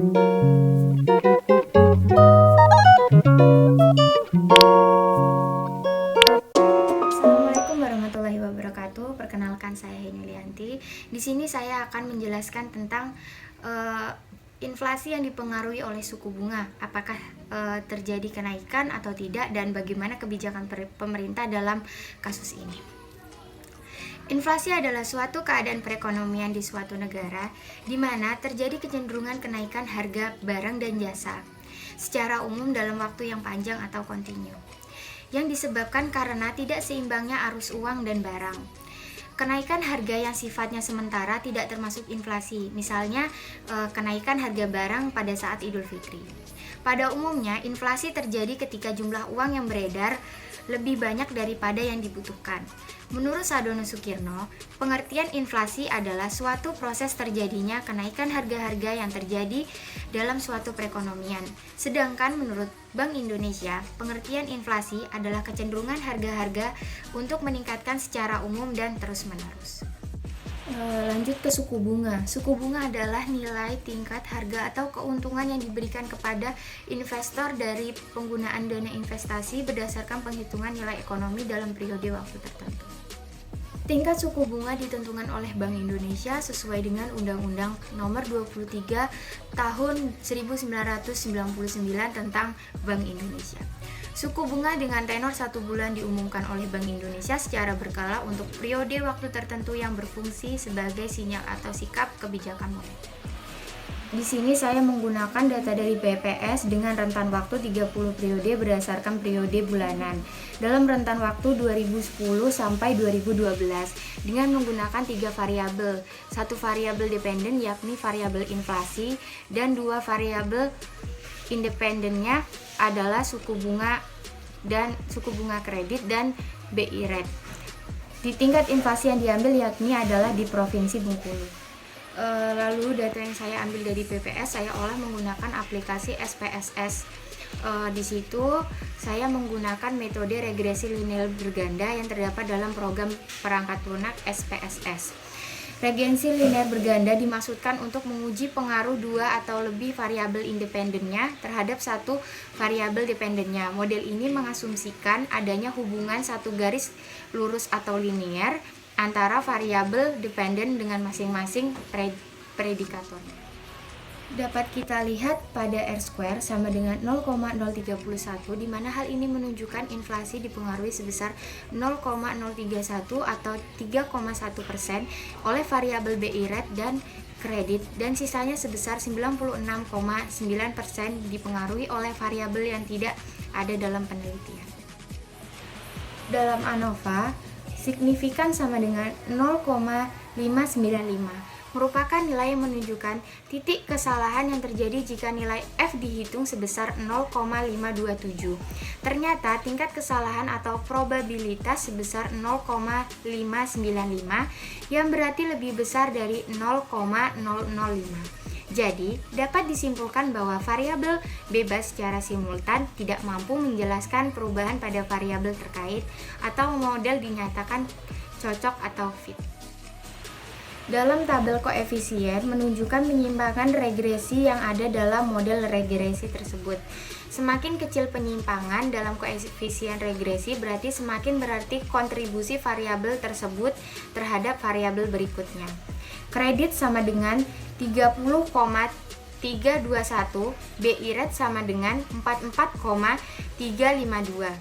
Assalamualaikum warahmatullahi wabarakatuh. Perkenalkan, saya Henyulianti. Di sini saya akan menjelaskan tentang inflasi yang dipengaruhi oleh suku bunga. Apakah terjadi kenaikan atau tidak, dan bagaimana kebijakan pemerintah dalam kasus ini. Inflasi adalah suatu keadaan perekonomian di suatu negara di mana terjadi kecenderungan kenaikan harga barang dan jasa secara umum dalam waktu yang panjang atau kontinu, yang disebabkan karena tidak seimbangnya arus uang dan barang. Kenaikan harga yang sifatnya sementara tidak termasuk inflasi, misalnya kenaikan harga barang pada saat Idul Fitri. Pada umumnya, inflasi terjadi ketika jumlah uang yang beredar lebih banyak daripada yang dibutuhkan. Menurut Sadono Sukirno, pengertian inflasi adalah suatu proses terjadinya kenaikan harga-harga yang terjadi dalam suatu perekonomian. Sedangkan menurut Bank Indonesia, pengertian inflasi adalah kecenderungan harga-harga untuk meningkatkan secara umum dan terus-menerus. Lanjut ke suku bunga. Suku bunga adalah nilai tingkat harga atau keuntungan yang diberikan kepada investor dari penggunaan dana investasi berdasarkan penghitungan nilai ekonomi dalam periode waktu tertentu. Tingkat suku bunga ditentukan oleh Bank Indonesia sesuai dengan Undang-Undang Nomor 23 Tahun 1999 tentang Bank Indonesia. Suku bunga dengan tenor 1 bulan diumumkan oleh Bank Indonesia secara berkala untuk periode waktu tertentu yang berfungsi sebagai sinyal atau sikap kebijakan moneter. Di sini saya menggunakan data dari BPS dengan rentan waktu 30 periode berdasarkan periode bulanan dalam rentan waktu 2010 sampai 2012 dengan menggunakan 3 variabel. Satu variabel dependen yakni variabel inflasi, dan 2 variabel independennya adalah suku bunga kredit dan BI rate. Di tingkat inflasi yang diambil yakni adalah di Provinsi Bengkulu. Lalu data yang saya ambil dari BPS saya olah menggunakan aplikasi SPSS. Di situ saya menggunakan metode regresi linear berganda yang terdapat dalam program perangkat lunak SPSS. Regresi linear berganda dimaksudkan untuk menguji pengaruh 2 atau lebih variabel independennya terhadap satu variabel dependennya. Model ini mengasumsikan adanya hubungan satu garis lurus atau linear antara variabel dependen dengan masing-masing predikatornya. Dapat kita lihat pada R² sama dengan 0,031, di mana hal ini menunjukkan inflasi dipengaruhi sebesar 0,031 atau 3,1% oleh variabel BI rate dan kredit, dan sisanya sebesar 96,9% dipengaruhi oleh variabel yang tidak ada dalam penelitian. Dalam ANOVA, signifikan sama dengan 0,595 merupakan nilai yang menunjukkan titik kesalahan yang terjadi jika nilai F dihitung sebesar 0,527. Ternyata tingkat kesalahan atau probabilitas sebesar 0,595 yang berarti lebih besar dari 0,005. Jadi, dapat disimpulkan bahwa variabel bebas secara simultan tidak mampu menjelaskan perubahan pada variabel terkait atau model dinyatakan cocok atau fit. Dalam tabel koefisien menunjukkan penyimpangan regresi yang ada dalam model regresi tersebut. Semakin kecil penyimpangan dalam koefisien regresi berarti semakin berarti kontribusi variabel tersebut terhadap variabel berikutnya. Kredit sama dengan 30,321, BI rate sama dengan 44,352.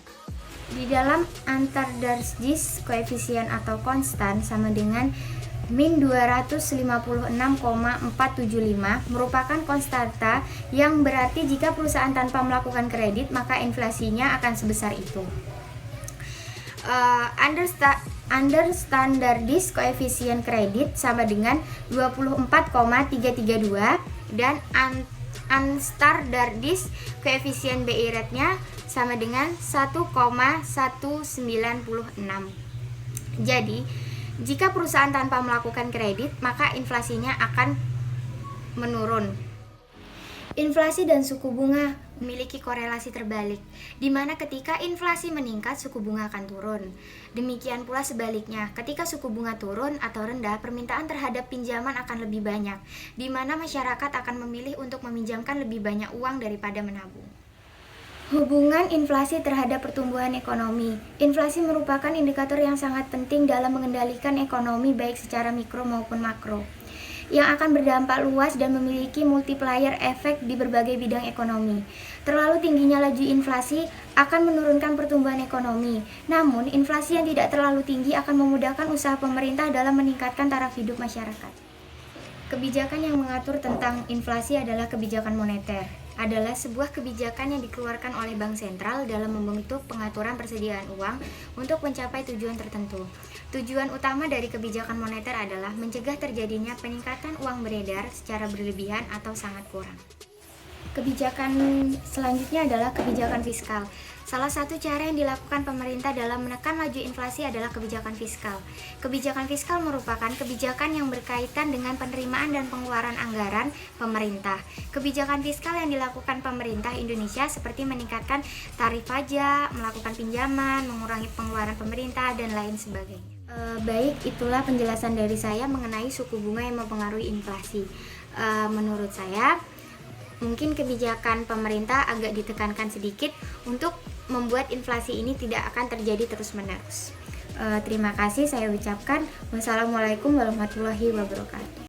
Di dalam Antardasjis koefisien atau konstan sama dengan min 256,475 merupakan konstanta yang berarti jika perusahaan tanpa melakukan kredit maka inflasinya akan sebesar itu. Under standardis koefisien kredit sama dengan 24,332 dan unstandardis koefisien BI rate-nya sama dengan 1,196. Jadi, jika perusahaan tanpa melakukan kredit, maka inflasinya akan menurun. Inflasi dan suku bunga memiliki korelasi terbalik, di mana ketika inflasi meningkat, suku bunga akan turun. Demikian pula sebaliknya, ketika suku bunga turun atau rendah, permintaan terhadap pinjaman akan lebih banyak, di mana masyarakat akan memilih untuk meminjamkan lebih banyak uang daripada menabung. Hubungan inflasi terhadap pertumbuhan ekonomi. Inflasi merupakan indikator yang sangat penting dalam mengendalikan ekonomi baik secara mikro maupun makro, yang akan berdampak luas dan memiliki multiplier efek di berbagai bidang ekonomi. Terlalu tingginya laju inflasi akan menurunkan pertumbuhan ekonomi. Namun, inflasi yang tidak terlalu tinggi akan memudahkan usaha pemerintah dalam meningkatkan taraf hidup masyarakat. Kebijakan yang mengatur tentang inflasi adalah kebijakan moneter. Adalah sebuah kebijakan yang dikeluarkan oleh bank sentral dalam membentuk pengaturan persediaan uang untuk mencapai tujuan tertentu. Tujuan utama dari kebijakan moneter adalah mencegah terjadinya peningkatan uang beredar secara berlebihan atau sangat kurang. Kebijakan selanjutnya adalah kebijakan fiskal. Salah satu cara yang dilakukan pemerintah dalam menekan laju inflasi adalah kebijakan fiskal. Kebijakan fiskal merupakan kebijakan yang berkaitan dengan penerimaan dan pengeluaran anggaran pemerintah. Kebijakan fiskal yang dilakukan pemerintah Indonesia seperti meningkatkan tarif pajak, melakukan pinjaman, mengurangi pengeluaran pemerintah, dan lain sebagainya. Baik, itulah penjelasan dari saya mengenai suku bunga yang mempengaruhi inflasi. Menurut saya, mungkin kebijakan pemerintah agak ditekankan sedikit untuk membuat inflasi ini tidak akan terjadi terus-menerus. Terima kasih saya ucapkan. Wassalamualaikum warahmatullahi wabarakatuh.